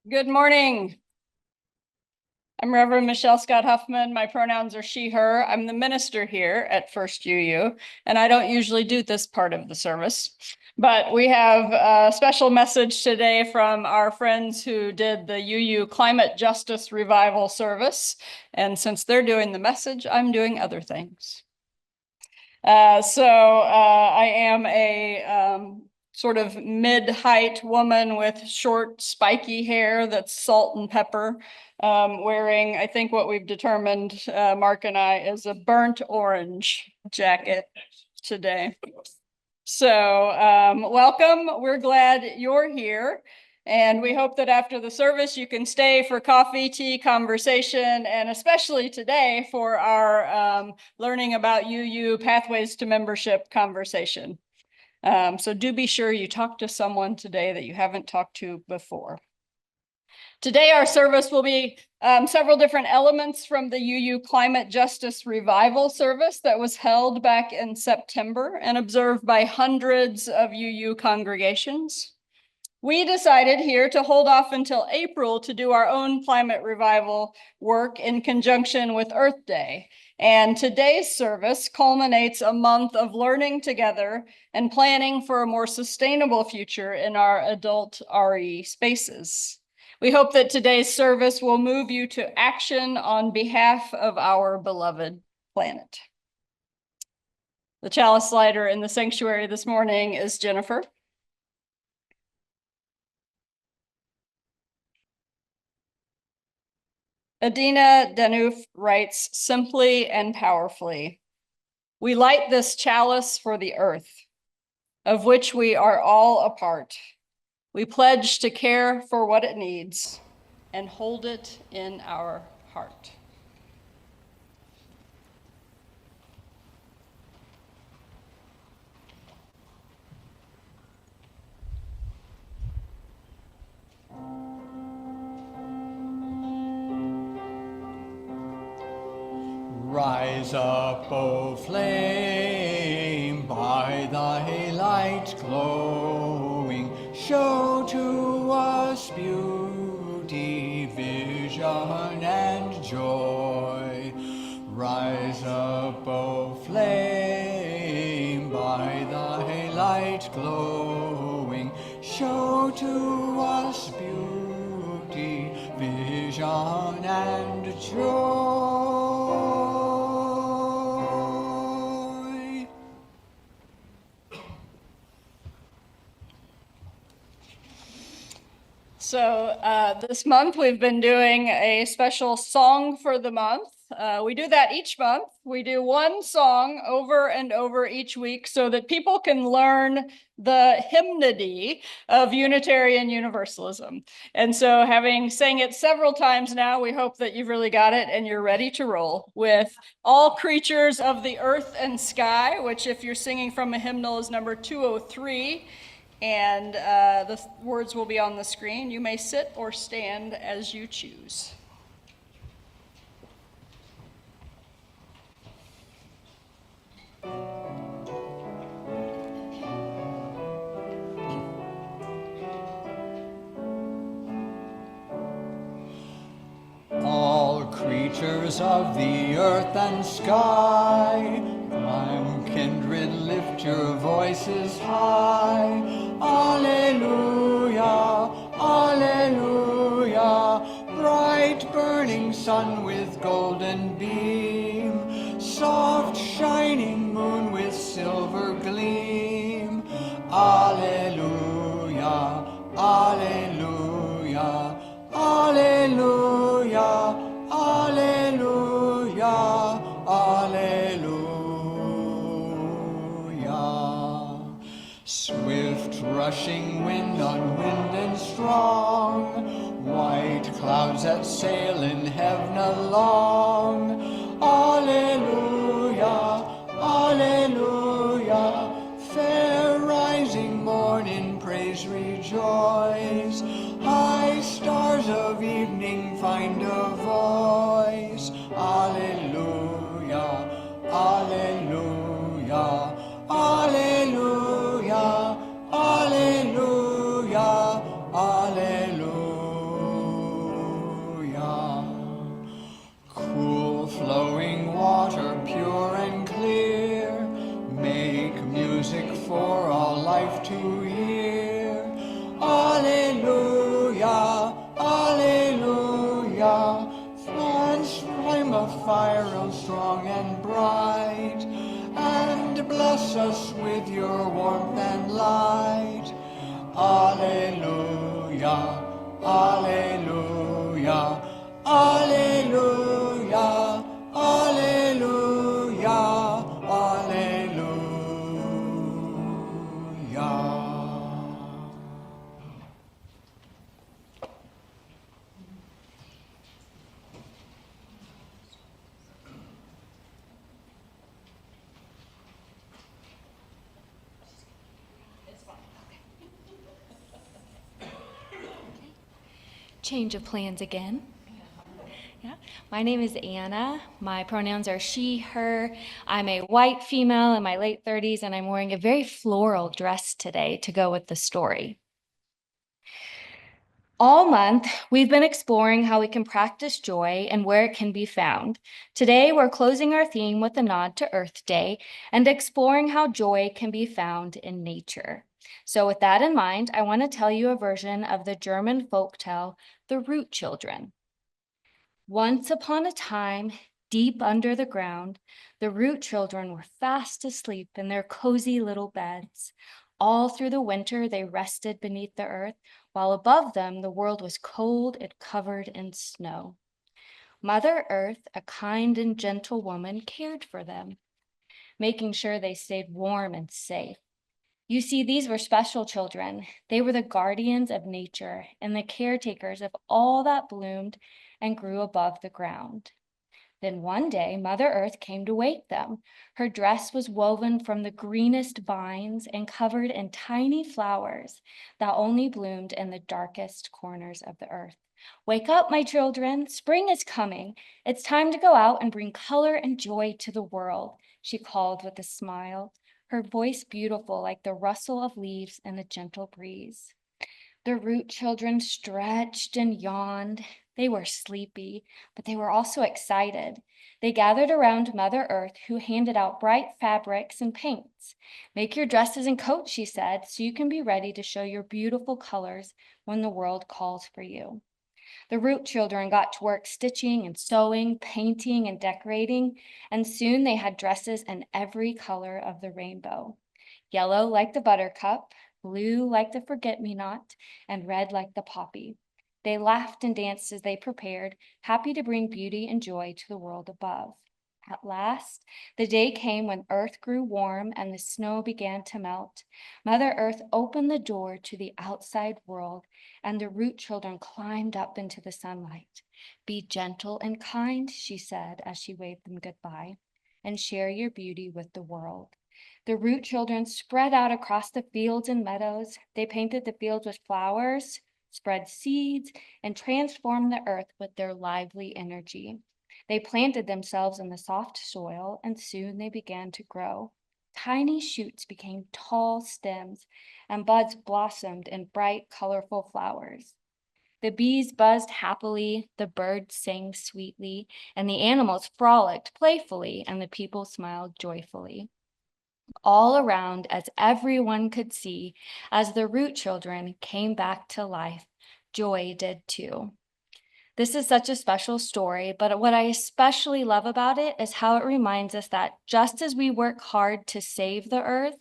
Good morning. I'm Reverend Michelle Scott Huffman. My pronouns are she, her. I'm the minister here at First UU, and I don't usually do this part of the service. But we have a special message today from our friends who did the UU Climate Justice Revival service. And since they're doing the message, I'm doing other things. I am a sort of mid-height woman with short, spiky hair that's salt and pepper, wearing, I think what we've determined, Mark and I, is a burnt orange jacket today. So welcome. We're glad you're here. And we hope that after the service, you can stay for coffee, tea, conversation, and especially today for our Learning About UU Pathways to Membership conversation. So do be sure you talk to someone today that you haven't talked to before. Today, our service will be several different elements from the UU Climate Justice Revival service that was held back in September and observed by hundreds of UU congregations. We decided here to hold off until April to do our own climate revival work in conjunction with Earth Day. And today's service culminates a month of learning together and planning for a more sustainable future in our adult RE spaces. We hope that today's service will move you to action on behalf of our beloved planet. The chalice lighter in the sanctuary this morning is Jennifer. Adina Danuf writes simply and powerfully, "We light this chalice for the earth, of which we are all a part. We pledge to care for what it needs and hold it in our heart." Rise up, O flame, by thy light glowing, show to us beauty, vision, and joy. Rise up, O flame, by thy light glowing, show to us beauty, vision, and joy. So this month we've been doing a special song for the month. We do that each month. We do one song over and over each week so that people can learn the hymnody of Unitarian Universalism. And so having sang it several times now, we hope that you've really got it and you're ready to roll with "All Creatures of the Earth and Sky," which if you're singing from a hymnal is number 203. And the words will be on the screen. You may sit or stand as you choose. All creatures of the earth and sky, come kindred, lift your voices high. Alleluia, alleluia, bright burning sun with golden beam, soft shining moon with silver gleam. Alleluia, alleluia, alleluia, alleluia, alleluia. Swift rushing wind on wind and strong, white clouds that sail in heaven along. Alleluia, alleluia, fair rising morn in praise rejoice. High stars of evening find a voice. Alleluia, alleluia, alleluia, alleluia, alleluia. music for all life to hear. Alleluia, alleluia. Once flame of fire, oh strong and bright, and bless us with your warmth and light. Alleluia, alleluia, alleluia, alleluia, alleluia. Change of plans again. Yeah. My name is Anna. My pronouns are she, her. I'm a white female in my late 30s, and I'm wearing a very floral dress today to go with the story. All month, we've been exploring how we can practice joy and where it can be found. Today, we're closing our theme with a nod to Earth Day and exploring how joy can be found in nature. So with that in mind, I want to tell you a version of the German folktale, The Root Children. Once upon a time, deep under the ground, the Root Children were fast asleep in their cozy little beds. All through the winter, they rested beneath the earth, while above them, the world was cold and covered in snow. Mother Earth, a kind and gentle woman, cared for them, making sure they stayed warm and safe. You see, these were special children. They were the guardians of nature and the caretakers of all that bloomed and grew above the ground. Then one day, Mother Earth came to wake them. Her dress was woven from the greenest vines and covered in tiny flowers that only bloomed in the darkest corners of the earth. Wake up, my children. Spring is coming. It's time to go out and bring color and joy to the world, she called with a smile, her voice beautiful like the rustle of leaves in a gentle breeze. The Root Children stretched and yawned. They were sleepy, but they were also excited. They gathered around Mother Earth, who handed out bright fabrics and paints. Make your dresses and coats, she said, so you can be ready to show your beautiful colors when the world calls for you. The Root Children got to work stitching and sewing, painting and decorating, and soon they had dresses in every color of the rainbow. Yellow like the buttercup, blue like the forget-me-not, and red like the poppy. They laughed and danced as they prepared, happy to bring beauty and joy to the world above. At last, the day came when earth grew warm and the snow began to melt. Mother Earth opened the door to the outside world, and the Root Children climbed up into the sunlight. Be gentle and kind, she said as she waved them goodbye, and share your beauty with the world. The Root Children spread out across the fields and meadows. They painted the fields with flowers, spread seeds, and transformed the earth with their lively energy. They planted themselves in the soft soil, and soon they began to grow. Tiny shoots became tall stems, and buds blossomed in bright, colorful flowers. The bees buzzed happily, the birds sang sweetly, and the animals frolicked playfully, and the people smiled joyfully. All around, as everyone could see, as the Root Children came back to life, joy did too. This is such a special story, but what I especially love about it is how it reminds us that just as we work hard to save the earth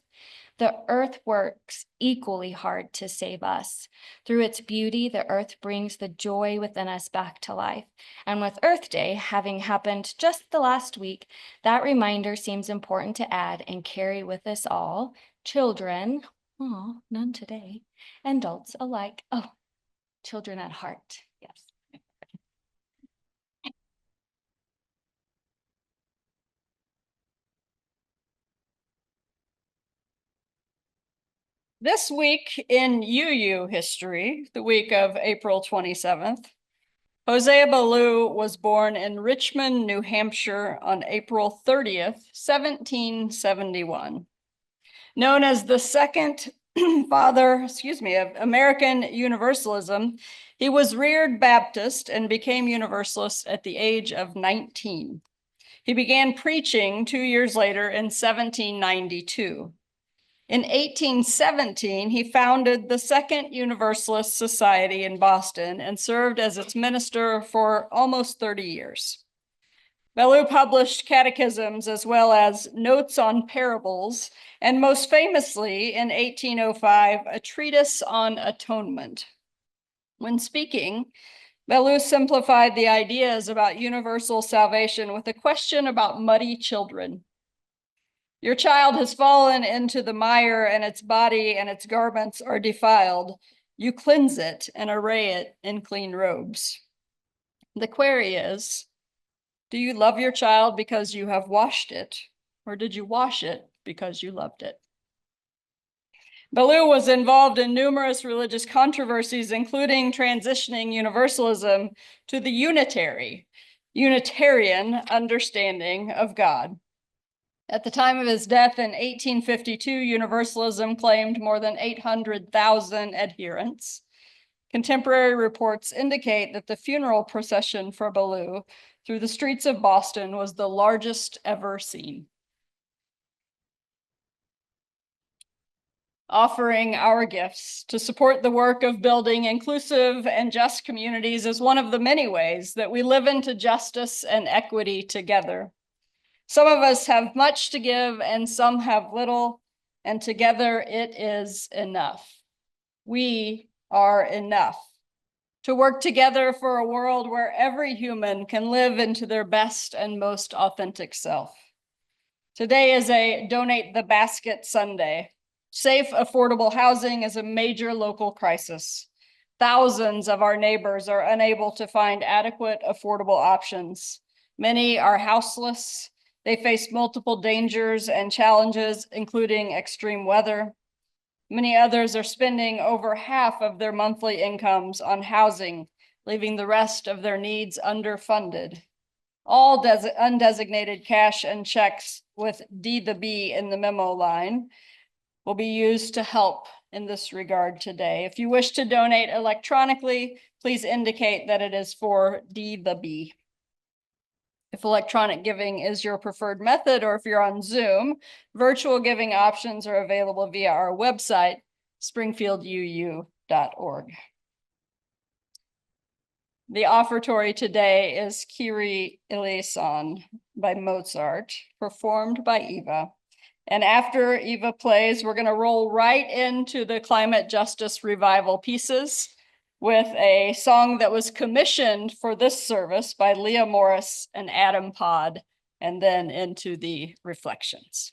works equally hard to save us. Through its beauty, the earth brings the joy within us back to life. And with Earth Day having happened just the last week, that reminder seems important to add and carry with us all, children, none today, and adults alike. Oh, children at heart, yes. This week in UU history, the week of April 27th, Hosea Ballou was born in Richmond, New Hampshire on April 30th, 1771. Known as the second father, of American Universalism, he was reared Baptist and became Universalist at the age of 19. He began preaching 2 years later in 1792. In 1817, he founded the Second Universalist Society in Boston and served as its minister for almost 30 years. Ballou published catechisms as well as notes on parables, and most famously in 1805, a treatise on atonement. When speaking, Ballou simplified the ideas about universal salvation with a question about muddy children. Your child has fallen into the mire, and its body and its garments are defiled. You cleanse it and array it in clean robes. The query is, do you love your child because you have washed it, or did you wash it because you loved it? Ballou was involved in numerous religious controversies, including transitioning universalism to the Unitarian understanding of God. At the time of his death in 1852, Universalism claimed more than 800,000 adherents. Contemporary reports indicate that the funeral procession for Ballou through the streets of Boston was the largest ever seen. Offering our gifts to support the work of building inclusive and just communities is one of the many ways that we live into justice and equity together. Some of us have much to give and some have little, and together it is enough. We are enough to work together for a world where every human can live into their best and most authentic self. Today is a Donate the Basket Sunday. Safe, affordable housing is a major local crisis. Thousands of our neighbors are unable to find adequate, affordable options. Many are houseless. They face multiple dangers and challenges, including extreme weather. Many others are spending over half of their monthly incomes on housing, leaving the rest of their needs underfunded. All undesignated cash and checks with D the B in the memo line will be used to help in this regard today. If you wish to donate electronically, please indicate that it is for D the B. If electronic giving is your preferred method, or if you're on Zoom, virtual giving options are available via our website, springfielduu.org. The offertory today is Kyrie eleison by Mozart, performed by Eva. And after Eva plays, we're going to roll right into the climate justice revival pieces with a song that was commissioned for this service by Leah Morris and Adam Pod, and then into the reflections.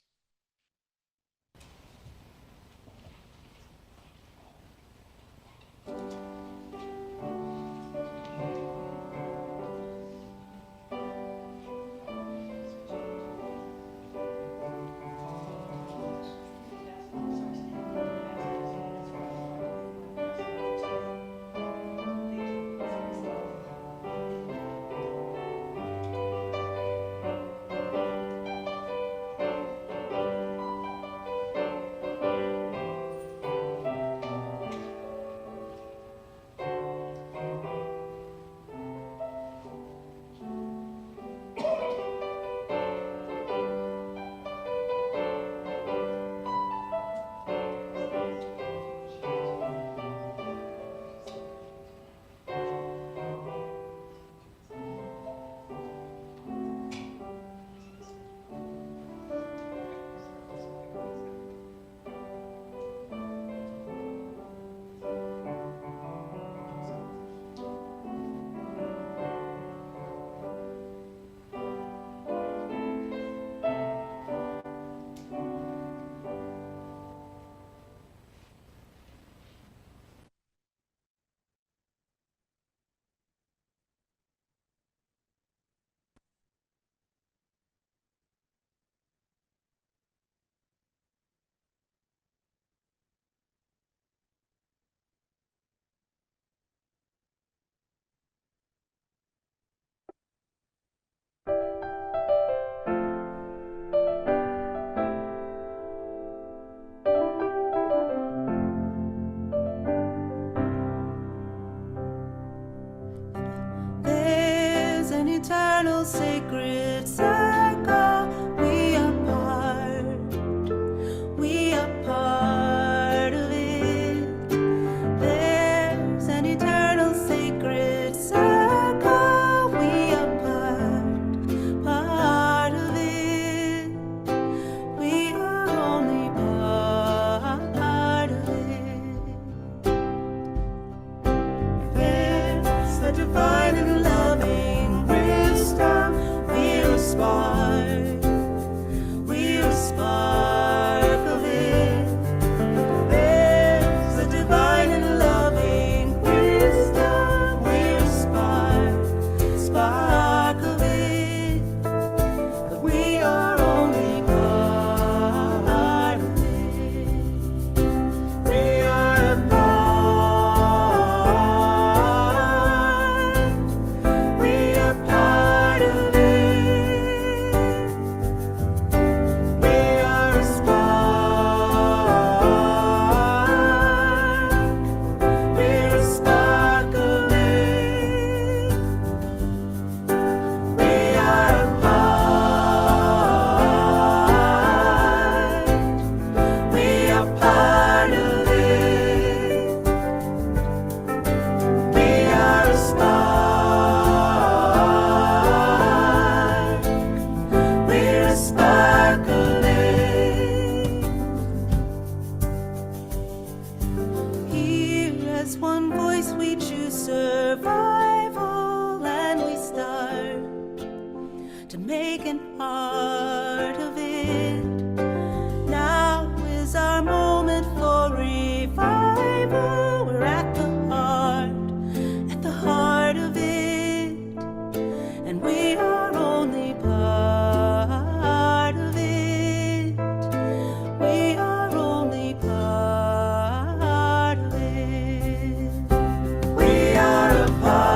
eternal sacred circle. We are part as one voice we choose survival, and we start to make an art of it. Now is our moment for revival. We're at the heart of it, and we are only part of it. We are only part of it. We are a part.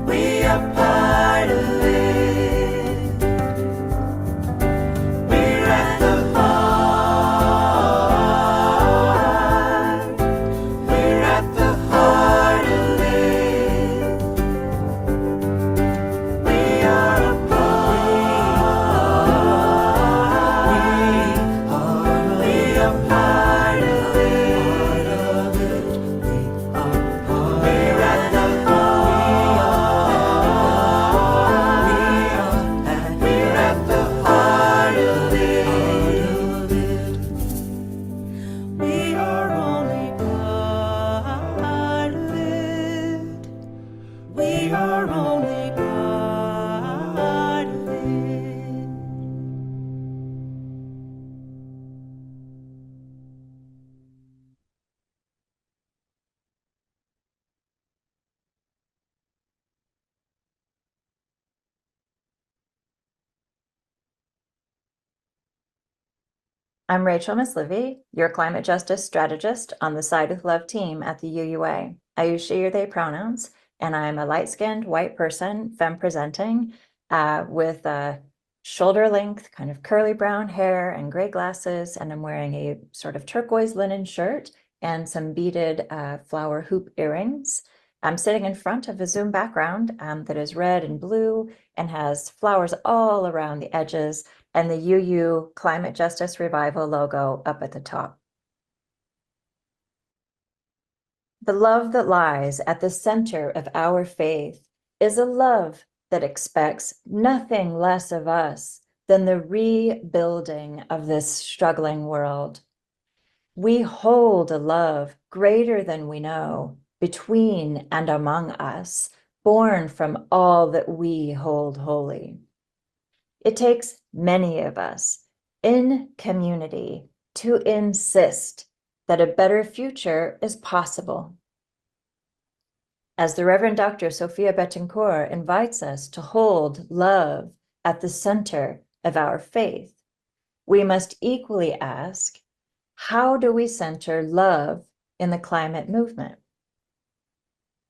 We are part of it. We're at the heart. We're at the heart of it. We are a part. We are part of it. We're at the heart. We're at the heart of it. We are only part of it. We are only part of it. I'm Rachel Mislivy, your climate justice strategist on the Side with Love team at the UUA. I use she, or they pronouns, and I'm a light-skinned white person, femme presenting, with a shoulder length, kind of curly brown hair and gray glasses, and I'm wearing a sort of turquoise linen shirt and some beaded flower hoop earrings. I'm sitting in front of a Zoom background that is red and blue and has flowers all around the edges, and the UU Climate Justice Revival logo up at the top. The love that lies at the center of our faith is a love that expects nothing less of us than the rebuilding of this struggling world. We hold a love greater than we know between and among us, born from all that we hold holy. It takes many of us in community to insist that a better future is possible. As the Reverend Dr. Sophia Betancourt invites us to hold love at the center of our faith, we must equally ask, how do we center love in the climate movement?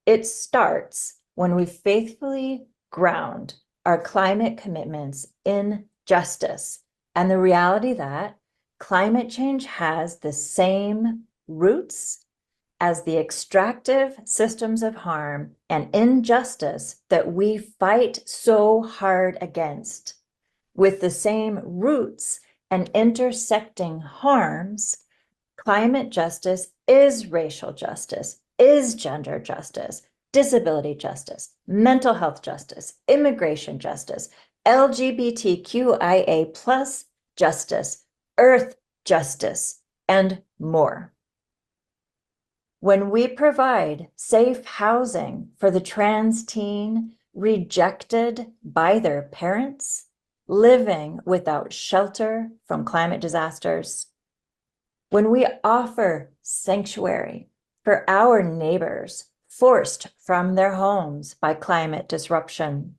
It starts when we faithfully ground our climate commitments in justice and the reality that climate change has the same roots as the extractive systems of harm and injustice that we fight so hard against. With the same roots and intersecting harms, climate justice is racial justice, is gender justice, disability justice, mental health justice, immigration justice, LGBTQIA+ justice, earth justice, and more. When we provide safe housing for the trans teen rejected by their parents, living without shelter from climate disasters, when we offer sanctuary for our neighbors forced from their homes by climate disruption,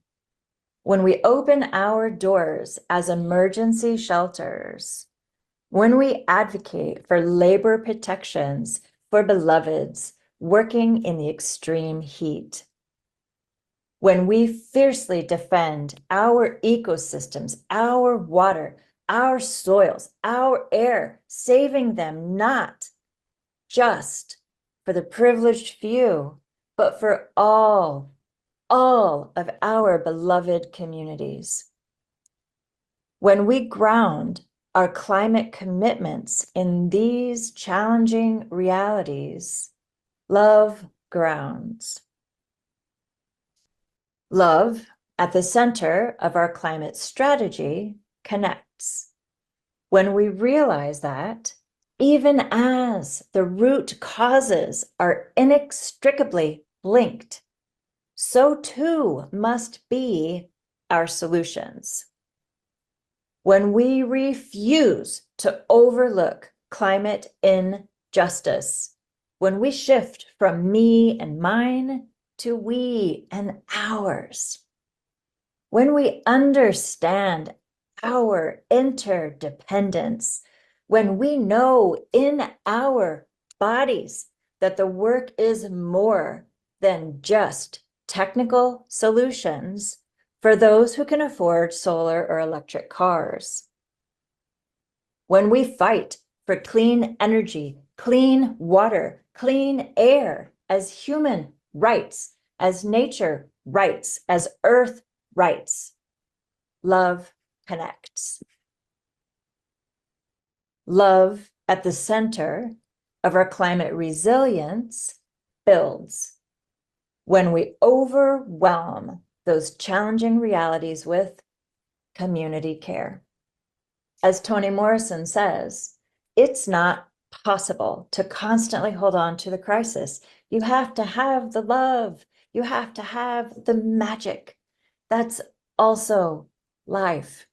when we open our doors as emergency shelters, when we advocate for labor protections for beloveds working in the extreme heat, when we fiercely defend our ecosystems, our water, our soils, our air, saving them not just for the privileged few, but for all of our beloved communities. When we ground our climate commitments in these challenging realities, love grounds. Love, at the center of our climate strategy, connects. When we realize that Even as the root causes are inextricably linked, so too must be our solutions. When we refuse to overlook climate injustice, when we shift from me and mine to we and ours, when we understand our interdependence, when we know in our bodies that the work is more than just technical solutions for those who can afford solar or electric cars. When we fight for clean energy, clean water, clean air as human rights, as nature rights, as earth rights, love connects. Love at the center of our climate resilience builds. When we overwhelm those challenging realities with community care. As Toni Morrison says, it's not possible to constantly hold on to the crisis. You have to have the love. You have to have the magic. That's also life.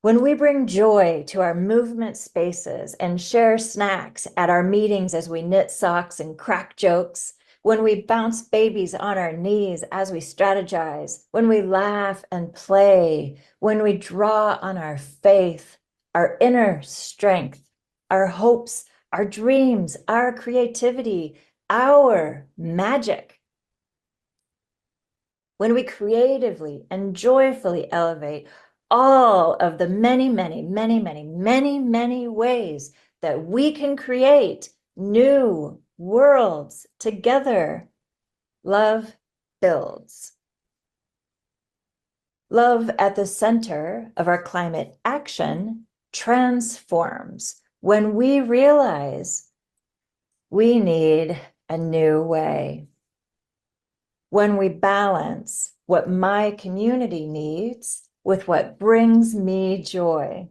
When we bring joy to our movement spaces and share snacks at our meetings as we knit socks and crack jokes, when we bounce babies on our knees as we strategize, when we laugh and play, when we draw on our faith, our inner strength, our hopes, our dreams, our creativity, our magic. When we creatively and joyfully elevate all of the many, many, many, many, many, many ways that we can create new worlds together, love builds. Love at the center of our climate action transforms when we realize we need a new way. When we balance what my community needs with what brings me joy.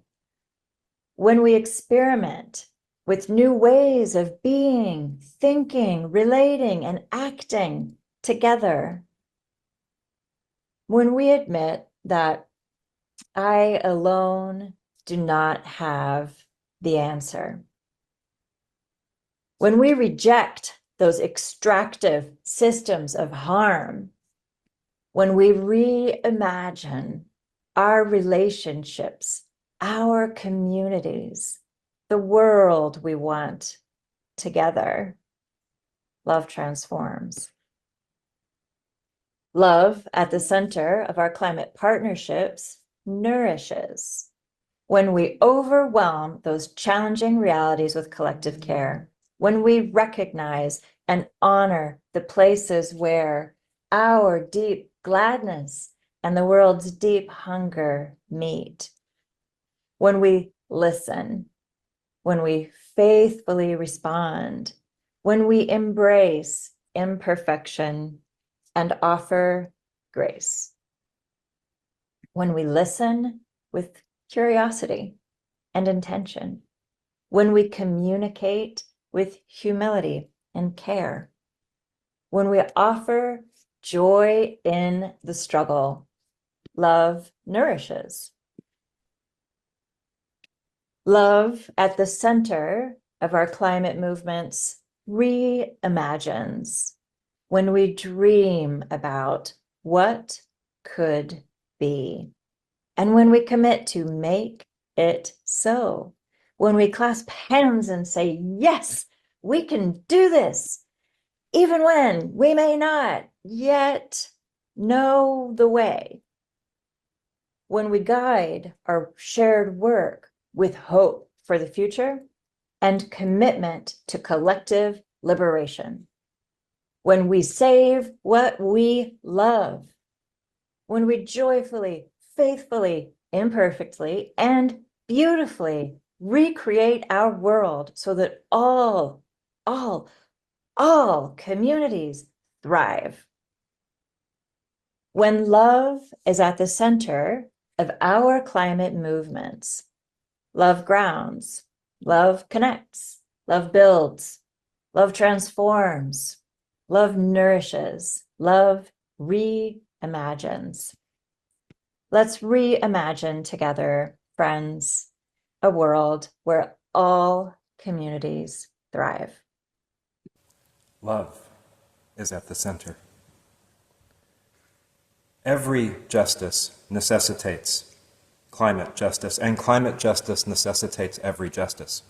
When we experiment with new ways of being, thinking, relating, and acting together. When we admit that I alone do not have the answer. When we reject those extractive systems of harm, when we reimagine our relationships, our communities, the world we want together, love transforms. Love at the center of our climate partnerships nourishes when we overwhelm those challenging realities with collective care, when we recognize and honor the places where our deep gladness and the world's deep hunger meet, when we listen, when we faithfully respond, when we embrace imperfection and offer grace, when we listen with curiosity and intention, when we communicate with humility and care, when we offer joy in the struggle, love nourishes. Love at the center of our climate movements reimagines when we dream about what could be, and when we commit to make it so, when we clasp hands and say, yes, we can do this, even when we may not yet know the way, when we guide our shared work with hope for the future and commitment to collective liberation, when we save what we love, when we joyfully, faithfully, imperfectly, and beautifully recreate our world so that all communities thrive. When love is at the center of our climate movements, Love grounds. Love connects. Love builds. Love transforms. Love nourishes. Love reimagines. Let's reimagine together, friends, a world where all communities thrive. Love is at the center. Every justice necessitates climate justice, and climate justice necessitates every justice.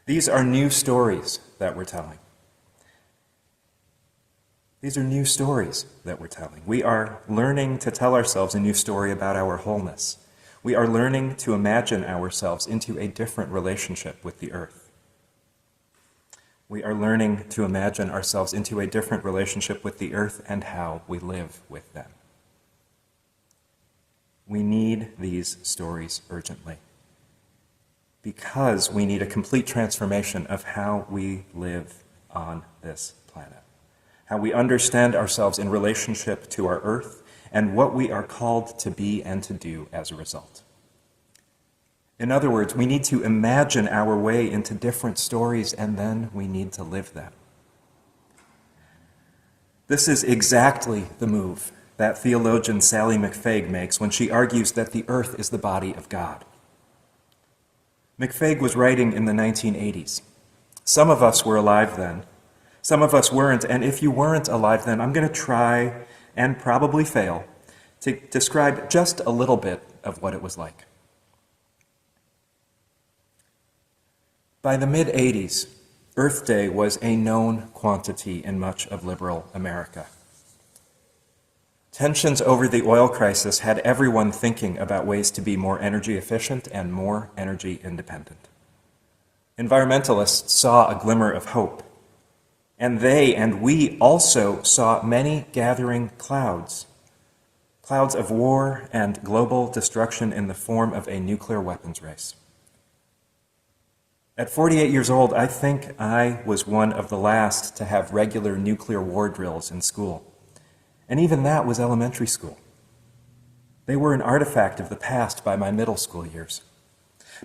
These are new stories that we're telling. These are new stories that we're telling. We are learning to tell ourselves a new story about our wholeness. We are learning to imagine ourselves into a different relationship with the earth. We are learning to imagine ourselves into a different relationship with the earth and how we live with them. We need these stories urgently because we need a complete transformation of how we live on this planet, how we understand ourselves in relationship to our earth, and what we are called to be and to do as a result. In other words, we need to imagine our way into different stories, and then we need to live them. This is exactly the move that theologian Sally McFague makes when she argues that the earth is the body of God. McFague was writing in the 1980s. Some of us were alive then. Some of us weren't, and if you weren't alive then, I'm going to try, and probably fail, to describe just a little bit of what it was like. By the mid-'80s, Earth Day was a known quantity in much of liberal America. Tensions over the oil crisis had everyone thinking about ways to be more energy efficient and more energy independent. Environmentalists saw a glimmer of hope, and they and we also saw many gathering clouds of war and global destruction in the form of a nuclear weapons race. At 48 years old, I think I was one of the last to have regular nuclear war drills in school. And even that was elementary school. They were an artifact of the past by my middle school years.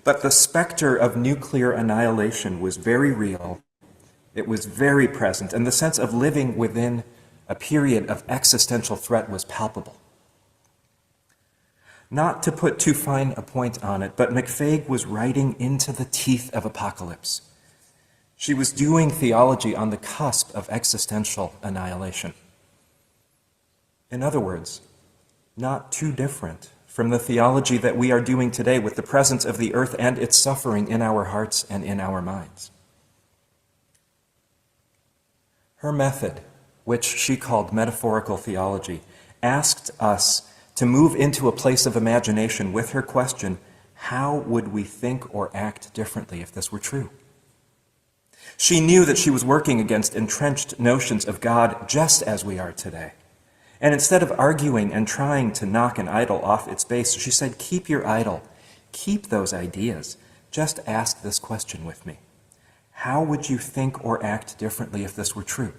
But the specter of nuclear annihilation was very real. It was very present, and the sense of living within a period of existential threat was palpable. Not to put too fine a point on it, but McFague was writing into the teeth of apocalypse. She was doing theology on the cusp of existential annihilation. In other words, not too different from the theology that we are doing today with the presence of the earth and its suffering in our hearts and in our minds. Her method, which she called metaphorical theology, asked us to move into a place of imagination with her question, how would we think or act differently if this were true? She knew that she was working against entrenched notions of God just as we are today. And instead of arguing and trying to knock an idol off its base, she said, keep your idol, keep those ideas. Just ask this question with me. How would you think or act differently if this were true?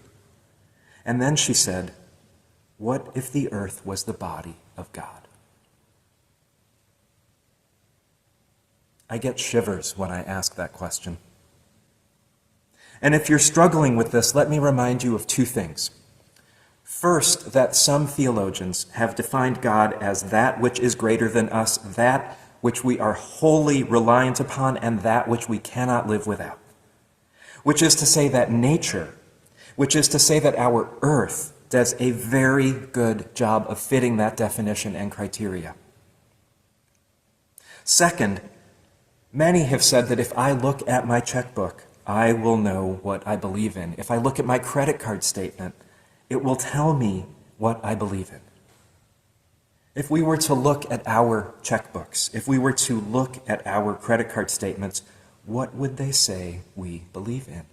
And then she said, what if the earth was the body of God? I get shivers when I ask that question. And if you're struggling with this, let me remind you of two things. First, that some theologians have defined God as that which is greater than us, that which we are wholly reliant upon, and that which we cannot live without. Which is to say that nature, which is to say that our earth does a very good job of fitting that definition and criteria. Second, many have said that if I look at my checkbook, I will know what I believe in. If I look at my credit card statement, it will tell me what I believe in. If we were to look at our checkbooks, if we were to look at our credit card statements, what would they say we believe in?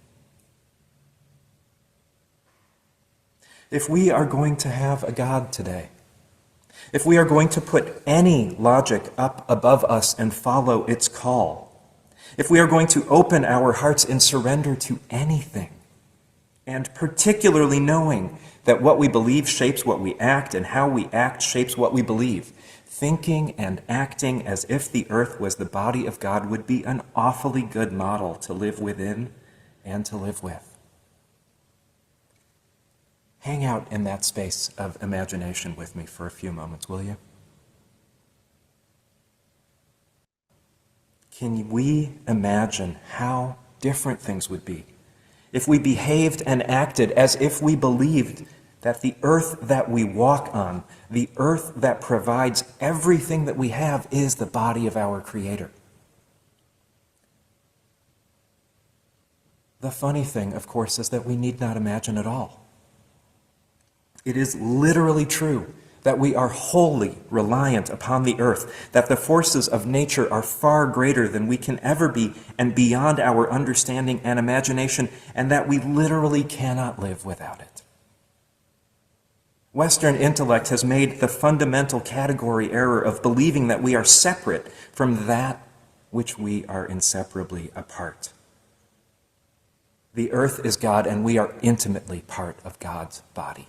If we are going to have a God today, if we are going to put any logic up above us and follow its call, if we are going to open our hearts in surrender to anything, and particularly knowing that what we believe shapes what we act and how we act shapes what we believe, thinking and acting as if the earth was the body of God would be an awfully good model to live within and to live with. Hang out in that space of imagination with me for a few moments, will you? Can we imagine how different things would be if we behaved and acted as if we believed that the earth that we walk on, the earth that provides everything that we have, is the body of our Creator? The funny thing, of course, is that we need not imagine at all. It is literally true that we are wholly reliant upon the earth, that the forces of nature are far greater than we can ever be and beyond our understanding and imagination, and that we literally cannot live without it. Western intellect has made the fundamental category error of believing that we are separate from that which we are inseparably a part. The earth is God, and we are intimately part of God's body.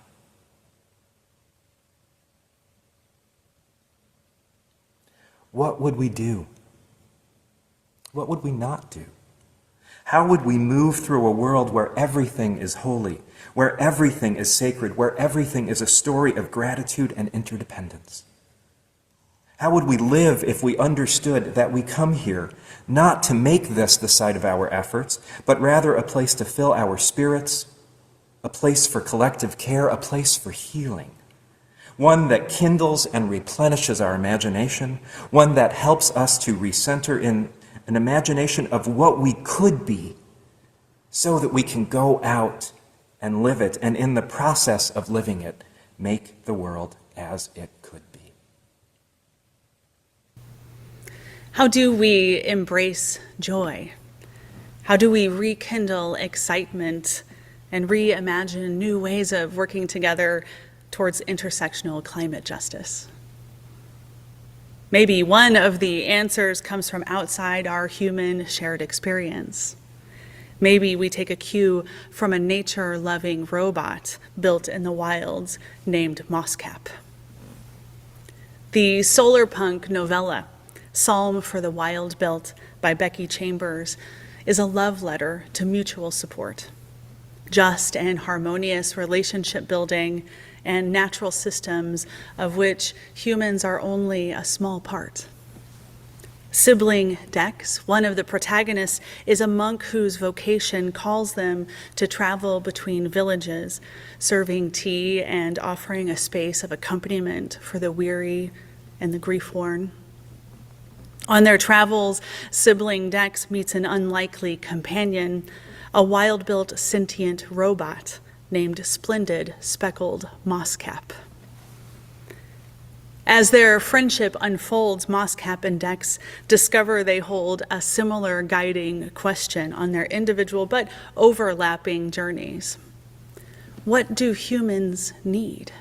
What would we do? What would we not do? How would we move through a world where everything is holy, where everything is sacred, where everything is a story of gratitude and interdependence? How would we live if we understood that we come here not to make this the site of our efforts, but rather a place to fill our spirits, a place for collective care, a place for healing? One that kindles and replenishes our imagination, one that helps us to recenter in an imagination of what we could be so that we can go out and live it, and in the process of living it, make the world as it could be. How do we embrace joy? How do we rekindle excitement and reimagine new ways of working together towards intersectional climate justice? Maybe one of the answers comes from outside our human shared experience. Maybe we take a cue from a nature-loving robot built in the wilds named Moscap. The solar punk novella, Psalm for the Wild Built by Becky Chambers, is a love letter to mutual support, just and harmonious relationship building, and natural systems of which humans are only a small part. Sibling Dex, one of the protagonists, is a monk whose vocation calls them to travel between villages, serving tea and offering a space of accompaniment for the weary and the grief-worn. On their travels, Sibling Dex meets an unlikely companion, a wild-built sentient robot named Splendid Speckled Moscap. As their friendship unfolds, Moscap and Dex discover they hold a similar guiding question on their individual but overlapping journeys. What do humans need?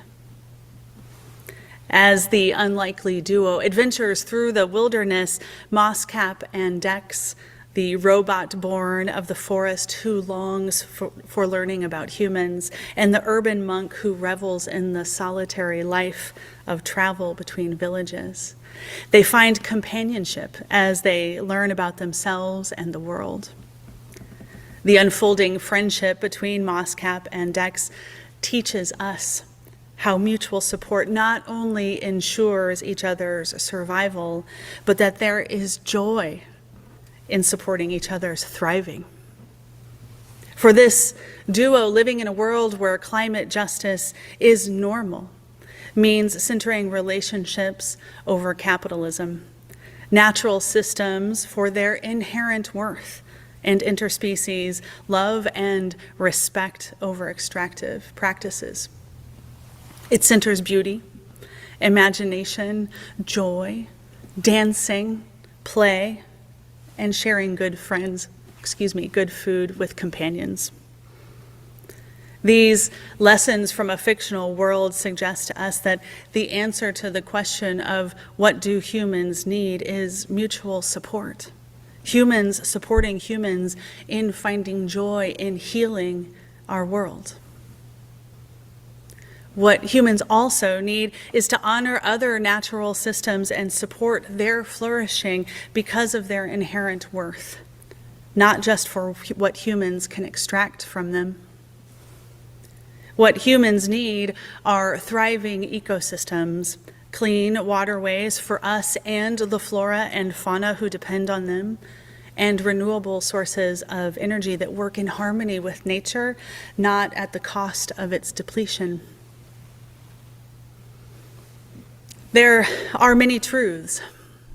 As the unlikely duo adventures through the wilderness, Moscap and Dex, the robot born of the forest who longs for learning about humans, and the urban monk who revels in the solitary life of travel between villages. They find companionship as they learn about themselves and the world. The unfolding friendship between Moscap and Dex teaches us how mutual support not only ensures each other's survival, but that there is joy in supporting each other's thriving. For this duo, living in a world where climate justice is normal means centering relationships over capitalism, natural systems for their inherent worth, and interspecies love and respect over extractive practices. It centers beauty, imagination, joy, dancing, play, and sharing good food with companions. These lessons from a fictional world suggest to us that the answer to the question of what do humans need is mutual support. Humans supporting humans in finding joy in healing our world. What humans also need is to honor other natural systems and support their flourishing because of their inherent worth, not just for what humans can extract from them. What humans need are thriving ecosystems, clean waterways for us and the flora and fauna who depend on them, and renewable sources of energy that work in harmony with nature, not at the cost of its depletion. There are many truths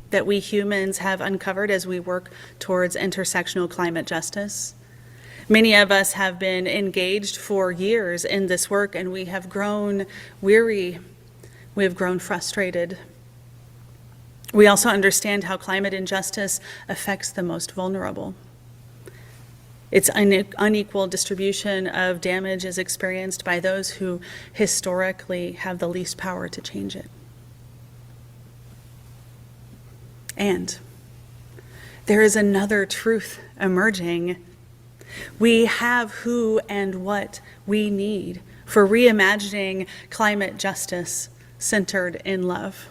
that we humans have uncovered as we work towards intersectional climate justice. Many of us have been engaged for years in this work, and we have grown weary, we have grown frustrated. We also understand how climate injustice affects the most vulnerable. Its unequal distribution of damage is experienced by those who historically have the least power to change it. And there is another truth emerging. We have who and what we need for reimagining climate justice centered in love.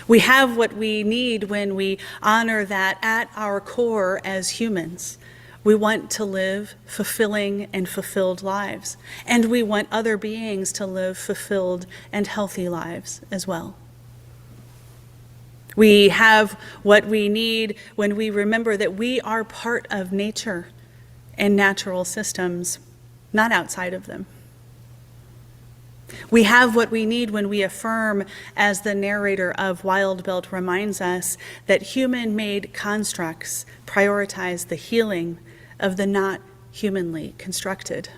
We have what we need when we honor that at our core as humans, we want to live fulfilling and fulfilled lives, and we want other beings to live fulfilled and healthy lives as well. We have what we need when we remember that we are part of nature and natural systems, not outside of them. We have what we need when we affirm, as the narrator of Wild Belt reminds us, that human-made constructs prioritize the healing of the not humanly constructed.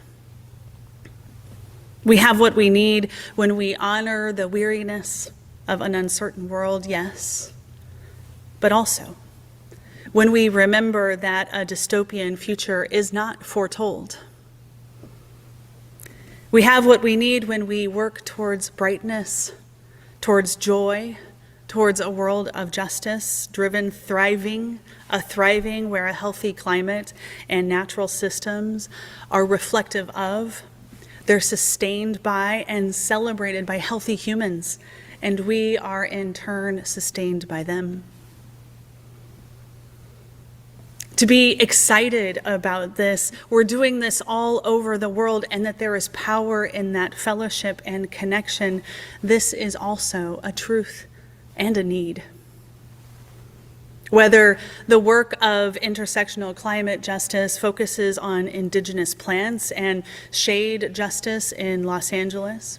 We have what we need when we honor the weariness of an uncertain world, yes, but also when we remember that a dystopian future is not foretold. We have what we need when we work towards brightness, towards joy, towards a world of justice, driven thriving, a thriving where a healthy climate and natural systems are reflective of, they're sustained by and celebrated by healthy humans, and we are in turn sustained by them. To be excited about this, we're doing this all over the world, and that there is power in that fellowship and connection. This is also a truth and a need. Whether the work of intersectional climate justice focuses on indigenous plants and shade justice in Los Angeles,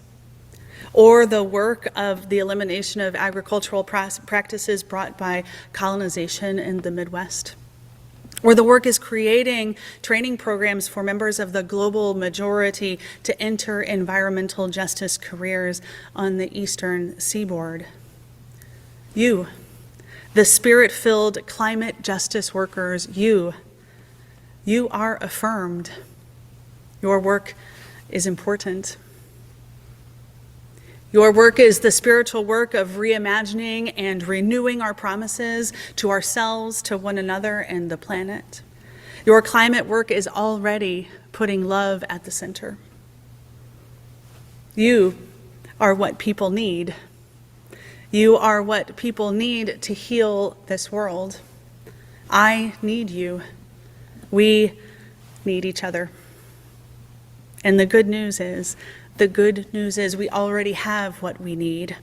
or the work of the elimination of agricultural practices brought by colonization in the Midwest, or the work is creating training programs for members of the global majority to enter environmental justice careers on the Eastern Seaboard. You, the spirit-filled climate justice workers, you are affirmed. Your work is important. Your work is the spiritual work of reimagining and renewing our promises to ourselves, to one another, and the planet. Your climate work is already putting love at the center. You are what people need. You are what people need to heal this world. I need you. We need each other. And the good news is we already have what we need.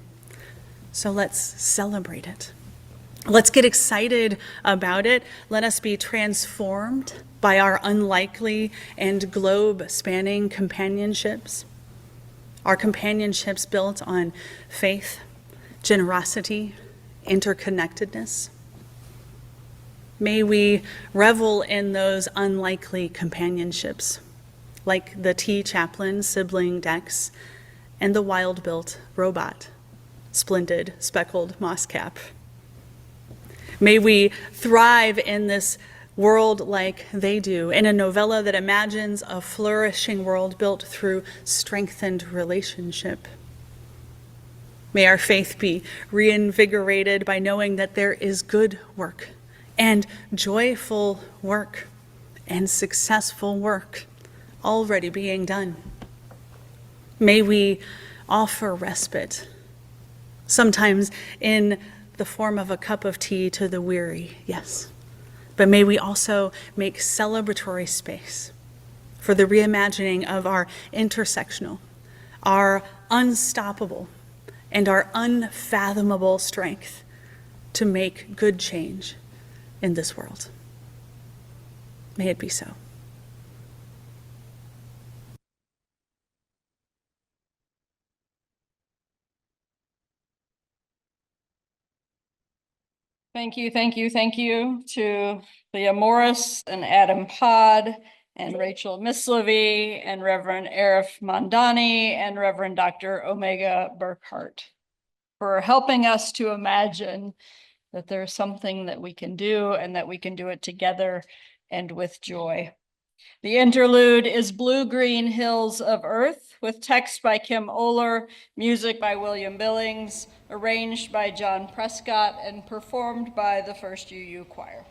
So let's celebrate it. Let's get excited about it. Let us be transformed by our unlikely and globe-spanning companionships. Our companionships built on faith, generosity, interconnectedness. May we revel in those unlikely companionships, like the T. Chaplin sibling Dex and the wild-built robot, splendid speckled mosscap. May we thrive in this world like they do, in a novella that imagines a flourishing world built through strengthened relationship. May our faith be reinvigorated by knowing that there is good work and joyful work and successful work already being done. May we offer respite, sometimes in the form of a cup of tea to the weary, yes. But may we also make celebratory space for the reimagining of our intersectional, our unstoppable, and our unfathomable strength to make good change in this world. May it be so. Thank you, thank you, thank you to Leah Morris and Adam Pod and Rachel Mislavy and Reverend Arif Mandani and Reverend Dr. Omega Burkhart for helping us to imagine that there's something that we can do and that we can do it together and with joy. The interlude is Blue Green Hills of Earth with text by Kim Oler, music by William Billings, arranged by John Prescott, and performed by the First UU Choir.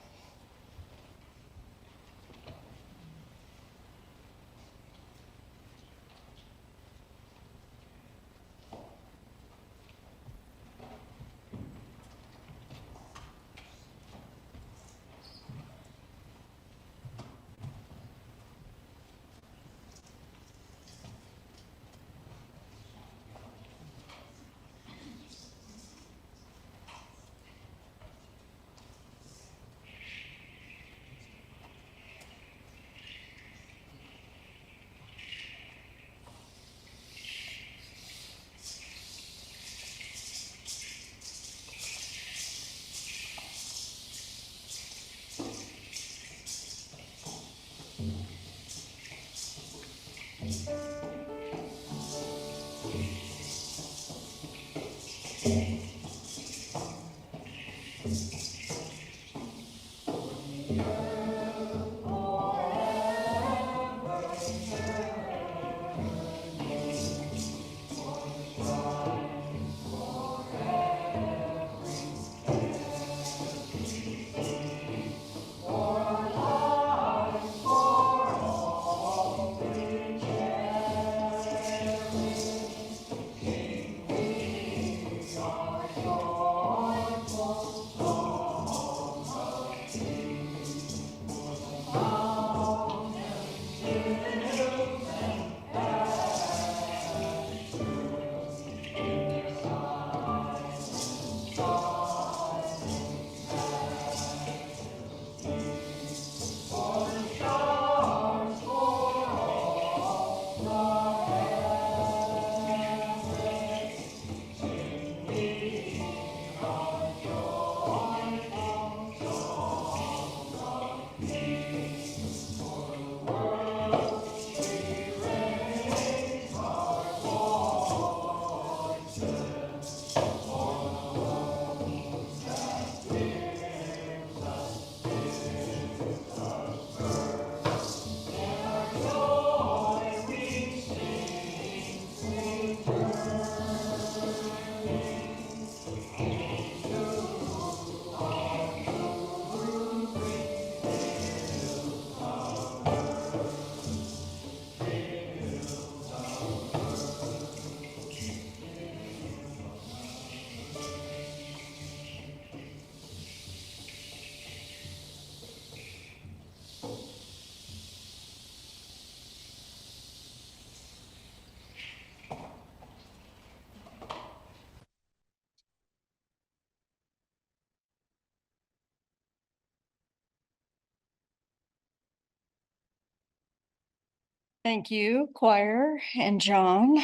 Thank you, choir and John.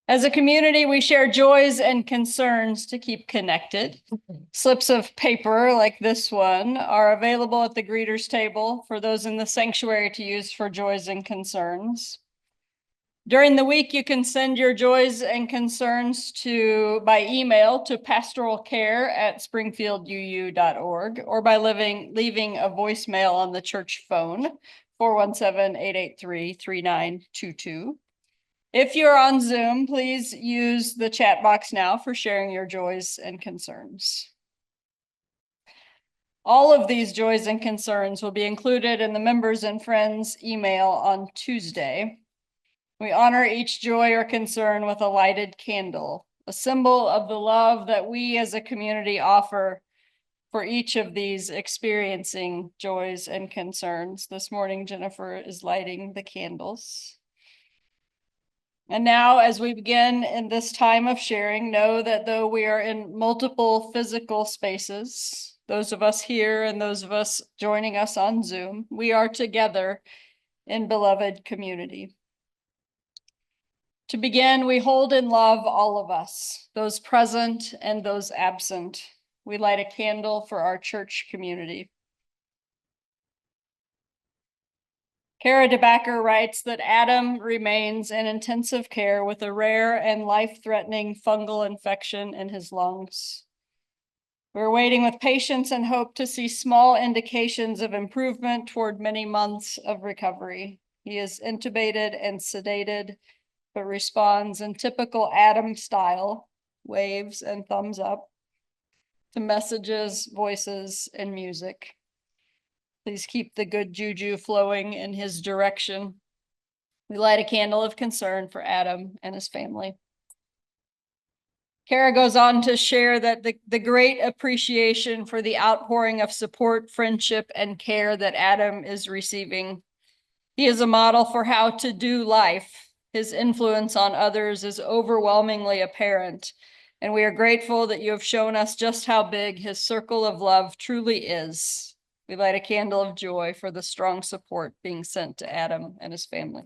As a community, we share joys and concerns to keep connected. Slips of paper like this one are available at the greeters table for those in the sanctuary to use for joys and concerns. During the week, you can send your joys and concerns by email to pastoralcare@springfielduu.org or by leaving a voicemail on the church phone, 417-883-3922. If you're on Zoom, please use the chat box now for sharing your joys and concerns. All of these joys and concerns will be included in the members and friends email on Tuesday. We honor each joy or concern with a lighted candle, a symbol of the love that we as a community offer for each of these experiencing joys and concerns. This morning, Jennifer is lighting the candles. And now, as we begin in this time of sharing, know that though we are in multiple physical spaces, those of us here and those of us joining us on Zoom, we are together in beloved community. To begin, we hold in love all of us, those present and those absent. We light a candle for our church community. Kara DeBacker writes that Adam remains in intensive care with a rare and life-threatening fungal infection in his lungs. We're waiting with patience and hope to see small indications of improvement toward many months of recovery. He is intubated and sedated, but responds in typical Adam style, waves and thumbs up, to messages, voices, and music. Please keep the good juju flowing in his direction. We light a candle of concern for Adam and his family. Kara goes on to share that the great appreciation for the outpouring of support, friendship, and care that Adam is receiving. He is a model for how to do life. His influence on others is overwhelmingly apparent, and we are grateful that you have shown us just how big his circle of love truly is. We light a candle of joy for the strong support being sent to Adam and his family.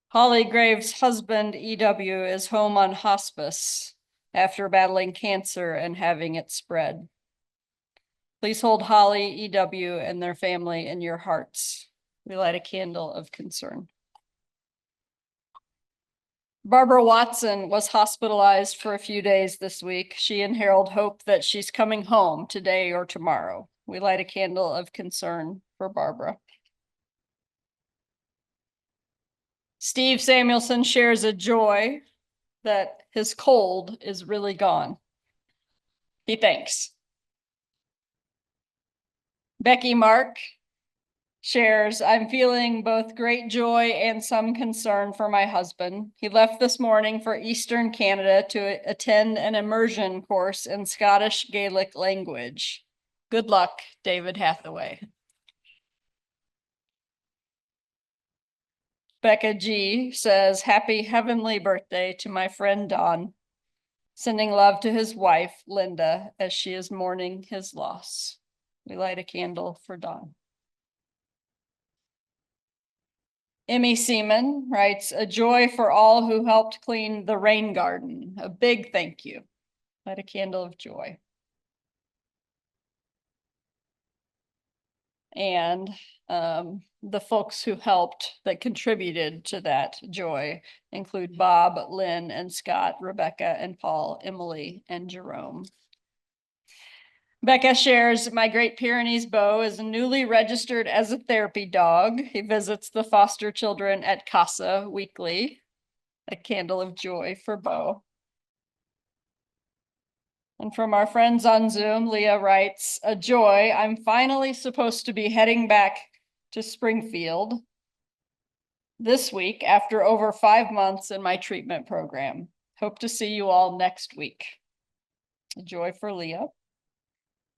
Holly Graves' husband, E.W., is home on hospice after battling cancer and having it spread. Please hold Holly, E.W., and their family in your hearts. We light a candle of concern. Barbara Watson was hospitalized for a few days this week. She and Harold hope that she's coming home today or tomorrow. We light a candle of concern for Barbara. Steve Samuelson shares a joy that his cold is really gone. He thanks. Becky Mark shares, I'm feeling both great joy and some concern for my husband. He left this morning for Eastern Canada to attend an immersion course in Scottish Gaelic language. Good luck, David Hathaway. Becca G says, happy heavenly birthday to my friend Don, sending love to his wife, Linda, as she is mourning his loss. We light a candle for Don. Emmy Seaman writes, a joy for all who helped clean the rain garden. A big thank you. Light a candle of joy. And the folks who helped that contributed to that joy include Bob, Lynn, and Scott, Rebecca, and Paul, Emily, and Jerome. Becca shares, my Great Pyrenees Beau is newly registered as a therapy dog. He visits the foster children at Casa weekly. A candle of joy for Beau. And from our friends on Zoom, Leah writes, a joy, I'm finally supposed to be heading back to Springfield this week after over 5 months in my treatment program. Hope to see you all next week. A joy for Leah.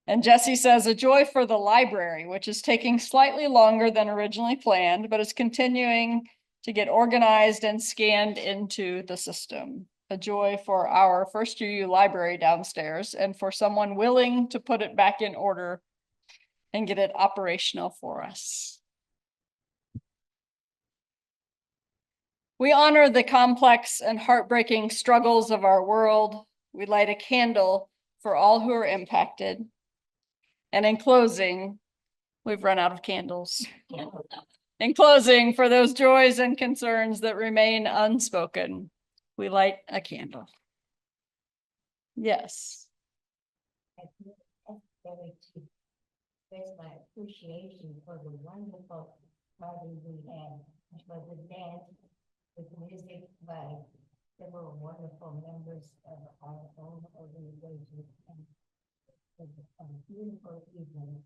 And Jesse says, a joy for the library, which is taking slightly longer than originally planned, but is continuing to get organized and scanned into the system. A joy for our First UU library downstairs and for someone willing to put it back in order and get it operational for us. We honor the complex and heartbreaking struggles of our world. We light a candle for all who are impacted. And in closing, we've run out of candles. In closing, for those joys and concerns that remain unspoken, we light a candle. Yes. Express my appreciation for the wonderful party we had. It was a dance with music by several wonderful members of our own organization. And it was a beautiful evening.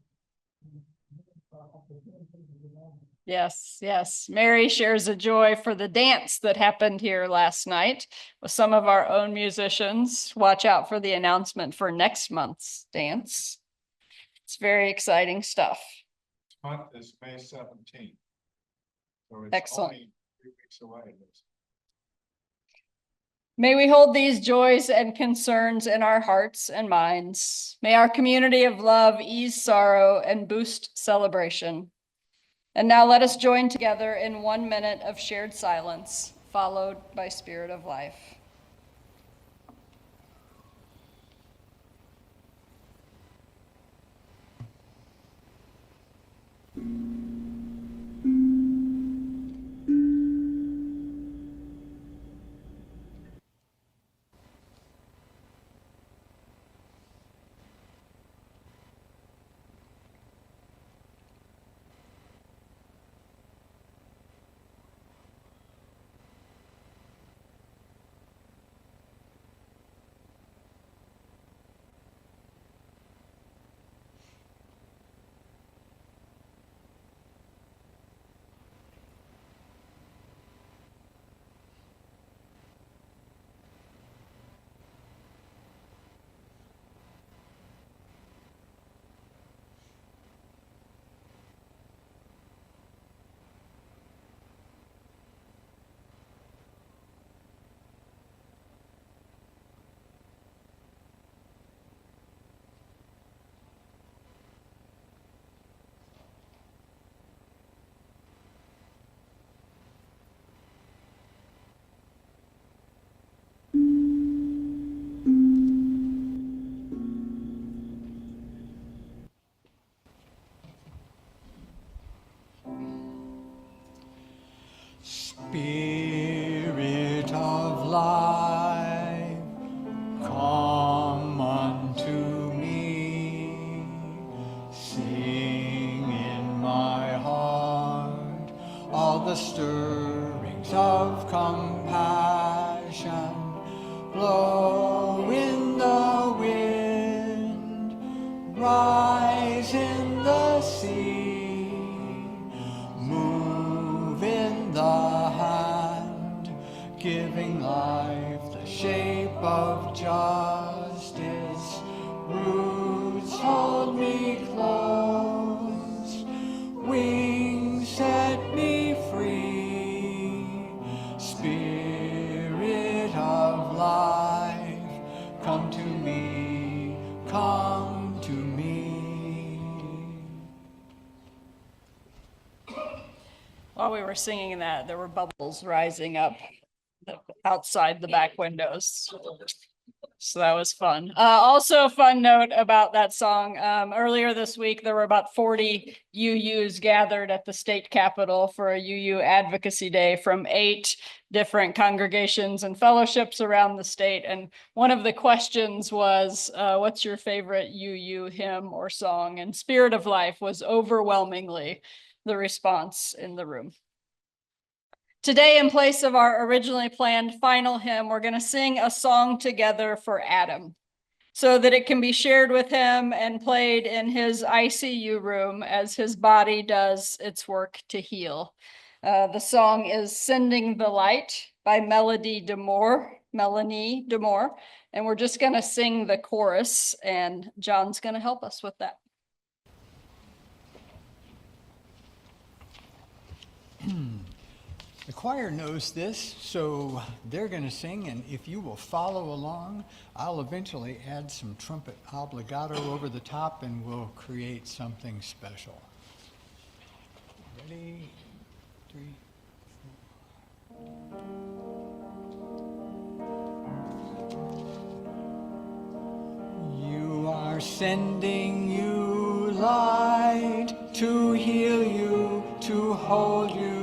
Yes, yes. Mary shares a joy for the dance that happened here last night with some of our own musicians. Watch out for the announcement for next month's dance. It's very exciting stuff. Month is May 17th. So it's Excellent. only 3 weeks away. May we hold these joys and concerns in our hearts and minds. May our community of love ease sorrow and boost celebration. And now let us join together in 1 minute of shared silence, followed by Spirit of Life. Spirit of life, come unto me. Sing in my heart all the stirrings of compassion. Blow in the wind, rise in the sea, move in the hand, giving life the shape of justice. Roots hold me close, wings set me free. Spirit of life, come to me, come to me. While we were singing that, there were bubbles rising up outside the back windows. So that was fun. Also a fun note about that song. Earlier this week, there were about 40 UUs gathered at the state capitol for a UU advocacy day from 8 different congregations and fellowships around the state. And one of the questions was, what's your favorite UU hymn or song? And Spirit of Life was overwhelmingly the response in the room. Today, in place of our originally planned final hymn, we're going to sing a song together for Adam so that it can be shared with him and played in his ICU room as his body does its work to heal. The song is Sending the Light by Melanie Demore, and we're just going to sing the chorus, and John's going to help us with that. The choir knows this, so they're going to sing, and if you will follow along, I'll eventually add some trumpet obligato over the top, and we'll create something special. Ready? 3, 4. You are sending you light to heal you, to hold you.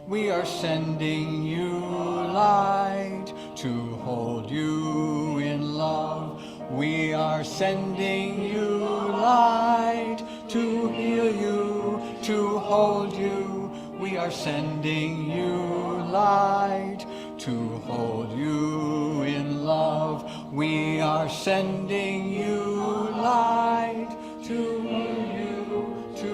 We are sending you light to hold you in love. We are sending you light to heal you, to hold you. We are sending you light to hold you in love. We are sending you light to hold you, to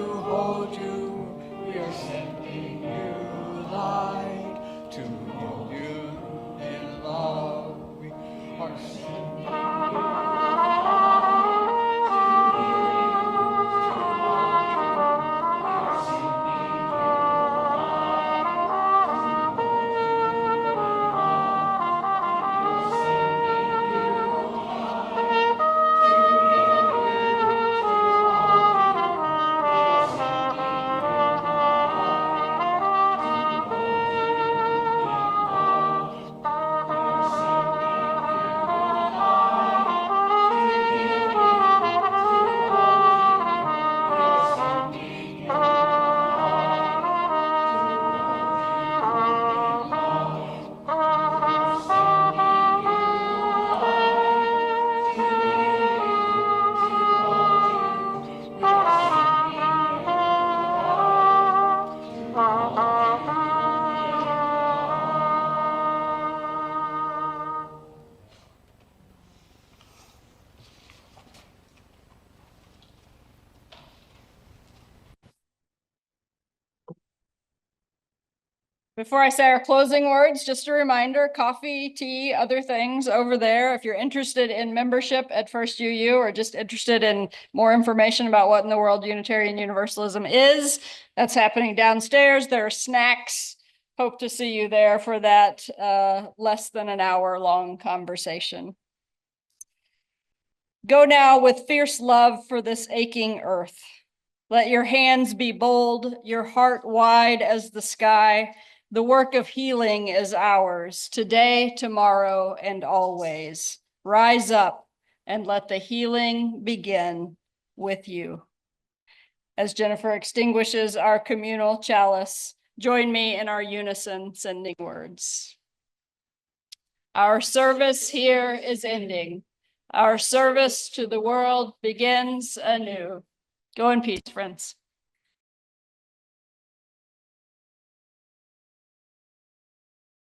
Before I say our closing words, just a reminder, coffee, tea, other things over there. If you're interested in membership at First UU or just interested in more information about what in the world Unitarian Universalism is, that's happening downstairs. There are snacks. Hope to see you there for that less than an hour long conversation. Go now with fierce love for this aching earth. Let your hands be bold, your heart wide as the sky. The work of healing is ours, today, tomorrow, and always. Rise up and let the healing begin with you. As Jennifer extinguishes our communal chalice, join me in our unison sending words. Our service here is ending. Our service to the world begins anew. Go in peace, friends.